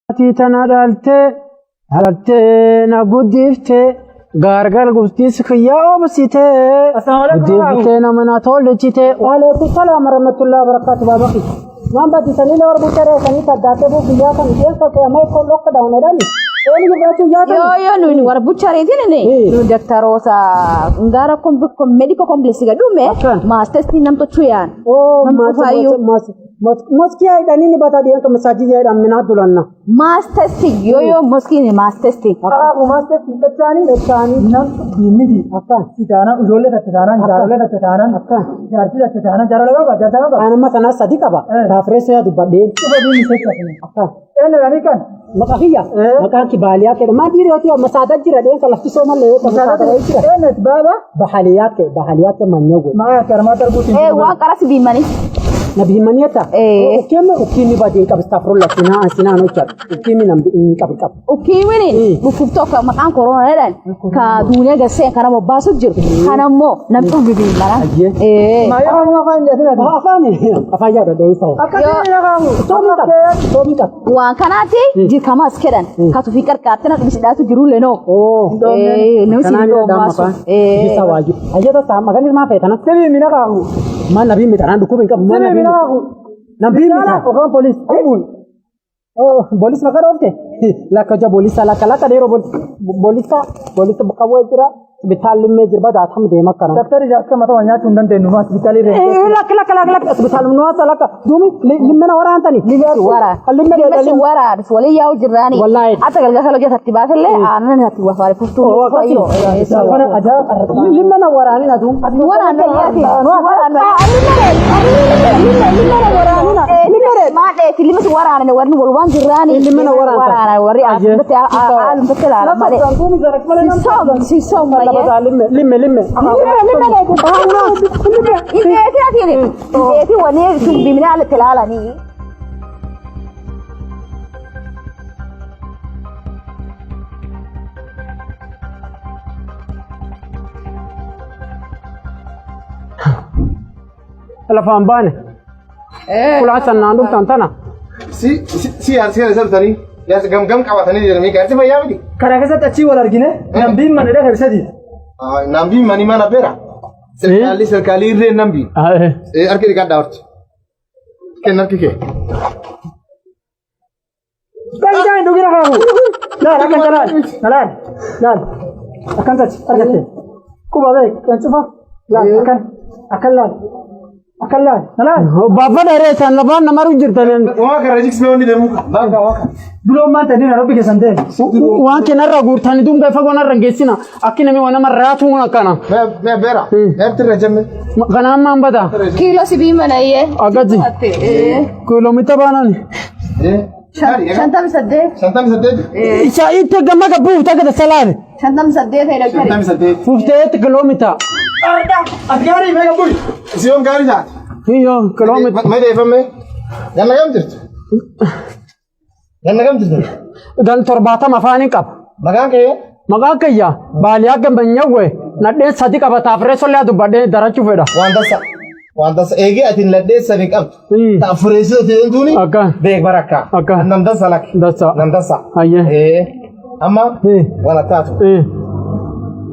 Tana dhalte na guddifte gargar guftis khiyyaa obsite guddifte nama na tolchite waalaikum salaam warahmatullahi wabarakatuh babaki waan badi sanile war butere sani tadate bu khiyyaa kan jeelta ke amay ko lokka dawnedani yo nuni war bucare tinene nu daktarosa ngara ko medical complex ga dume master sin nam to chuyan Moski ay dani ni bata diyan to masajid ay amina dulanna master sin yo moski ni master sin master sin tachani nam dimidi akka sidana ujole tachana jarale tachana akka jarti tachana jarale ba jada ba ana masana sadika ba rafreso ya dubade dubadi ni sekka akka ene rani kan makahiya makan kibaliya ke ma diri hoto masada jira den kala fiso mal le to masada jira ene baba bahaliyat manyogo ma karma tarbuti wa karas bimani nabi maniyata ukeme ukimi badi kabstafrullah sina no chat ukimi nam kab ukimi ni bukufto ka makan corona dan ka dunia ga sen kana mo basu jir kana mo nam to bibi mara ma ya ma fa ni afa ya do so akati na kamu to mi ka wa kanati ji kama skedan ka tu fikar ka tana bisi da su jiru le no no si do basu bisa waji aja to sama kan ma fa tana sebi mi na kamu ma nabi mi tana du ko ben ka ma nabi mi ta ko police oh police makar ofte la ka ja police la kala ka dero police bakawo tira hospital में जब जाता हम दे मक्का डॉक्टर का मतलब यहाँ चुंदन देनु ना hospital रे ला hospital में ना साला का दूमी लिम्मे ना वरा अंता नहीं लिम्मे वरा सोले याव जिरानी आता गल गल के सत्ती बात ले आना नहीं सत्ती वाफारे पुस्तु वायो अजा लिम्मे ना वरा नहीं ना तू वरा नहीं लिम्मे मा दे लिम्मे से वरा नहीं वरन वरवान जिरानी लिम्मे ना वरा वरी आज बते आलम बते ला मा दे सिसो लिम्मे ini wani bimina ala tilala ni ala fambane kula sanna ndum tantana si tani ya gam qabatani jirmi garti bayamidi kara kasa tachi wal argine nambi manada garsadi nambi mani mana bera serkali re nambi arke dikada ort kenar kike kai dugira kamu nah akan jalan akan tachi argate ku bagai kan coba akan baba dare san laban namaru jirtalen wa ka rajix me woni demu banga wa dulo man tani narobi ke sande wa ke narra gurtani dum ga fago narra gesina akina mi wana maratu kana me bera ertre jamme kana man bada kilo sibi manaye agaji kilometer banani shantam sadde isa ite gamma gabu ta salade shantam sadde thai 58 kilometer agari me gabu siyon gari da iyo kilometer me de fame janna gam tirtu dan torbata mafani kap maga kayya baliya ke banyawe nadde sadi ka bata freso le adu bade darachu feda wanda sa ege atin ladde sadi kap ta freso te nduni beg baraka nam da salak nam da sa aye amma wala tatu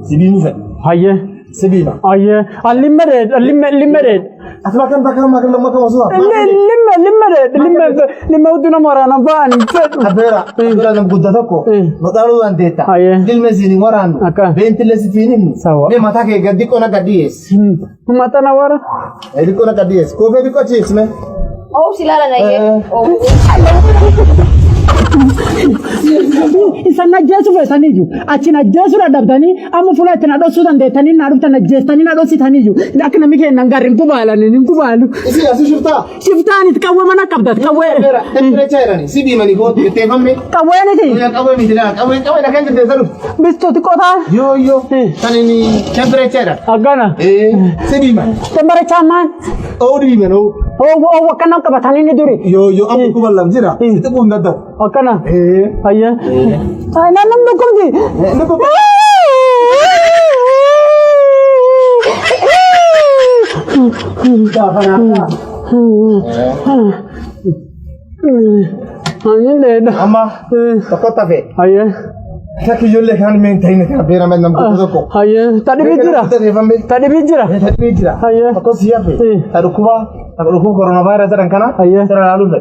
sibinu fe aye sibina aye limmere asmakan bakam makan wasuwa limme uduna morana ban abera nam guddako madalu andeta dilme zini waranu bentile sitini be mata ke gaddi kona gaddies mata na wara edi kona gaddies ko be ko chisme oh silala na ye isana jesu fesaniju achina jesu radabdani amu fulata na dosu dan detani na rufta na jestani na dosi taniju akina mike nangarin kubala ni kubalu isi asu shiftani tkawe mana kabdat kawe temperature irani sibi mani go tefamme kawe ni ti kawe mi dina kawe na kan de zaru bisto tikota yo tanini temperature agana sibi man temperature man odi meno o wakana kabatani ni duri yo amu kubalam jira itu pun dada akana aye ay nanam nukumji Amma tokko tafe. Taki ijoollee kaan mee ta'in kan beera mee namni tokko. Tadhi bijjira. Tadhi bijjira. Tadhi bijjira. Tokko siyafe. Tadhukuba. Tadhukuba coronavirus jedhan kana. Sira laaluu dha.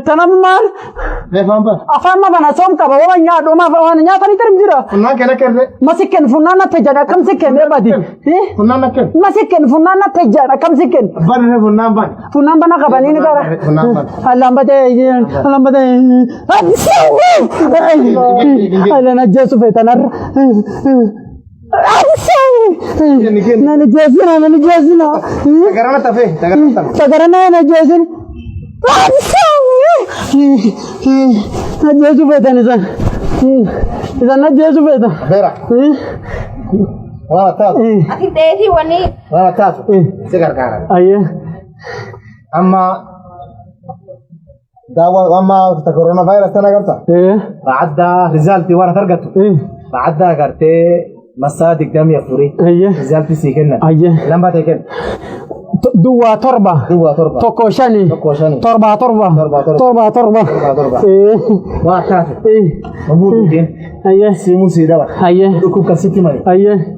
Tanam maal? Afaan ma bana soom qaba waan nyaadhu waan nyaatanii tarim jira. Funnaan kenna kenne. Masikken funnaan na tajjada kam sikken eebati. Funnaan na kenna. Masikken funnaan na tajjada kam sikken. Banne funnaan ban. Funnaan bana qabanii ni gara. Funnaan ban. Alambate. Ala na jesu fetanar. Nani jesina. Tagarana tafe. Tagarana na jesin. Jesu feta nisan. Nisan na jesu feta. Vera. Wala taatu. Ati deeti wani. Wala taatu. Segar kara. Amma dawa amma coronavirus tana garta. Baada result wara targatu. Baada garte masadik dam ya furi. Result sikenna. Lamba teken. Dua torba. Toko shani. Torba. Wah taatu. Mabudu din. Simu sidawa. Dukku kasiti mari.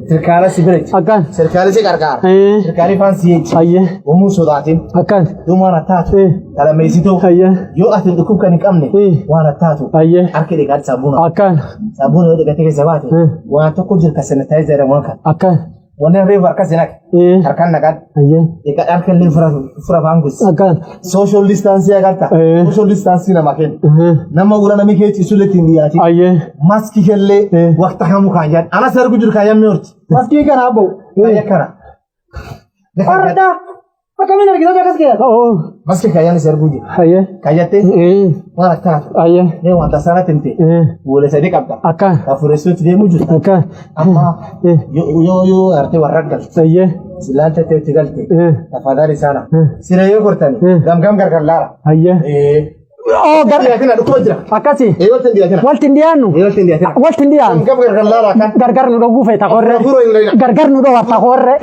Serkala sibret. Akan. Serkala se gargar. Serkali fansi. Umu sodatin. Akan. Dumara taatu. Kala meisito. Yo atin dukku kan ikamne. Wana taatu. Arke de gat sabuna. Akan. Sabuna de gateke sabati. Wana tokko jir ka sanitizer wanka. Akan. Wana river ka senak. Harkan nagat. Eka arkan le fura bangus. Akan. Social distance ya garta. Social distance na maken. Nama gura nami ke tisulet indiyati. Maski kelle waqta hamu kayan. Ana sar gujur kayan meort. Maski kana abo. Kaya. Arda. Pakai mana kita jaga sekian? Maski kayan sar gujur. Kayate. Wala taatu. Ne wanta sana tente. Boleh saya dekapta. Akan. Kafuresu tidak mujud. Akan. Amma yo arte warragal. Silanta te tigalte. Tafadhali sana. Sirayo kortani. Gam gargarlara. Gargar kena dukku jira. Akasi. Waltindianu. Waltindianu. Gam gargarlara kan. Gargar nu do gufe ta korre. Gargar nu do warta korre.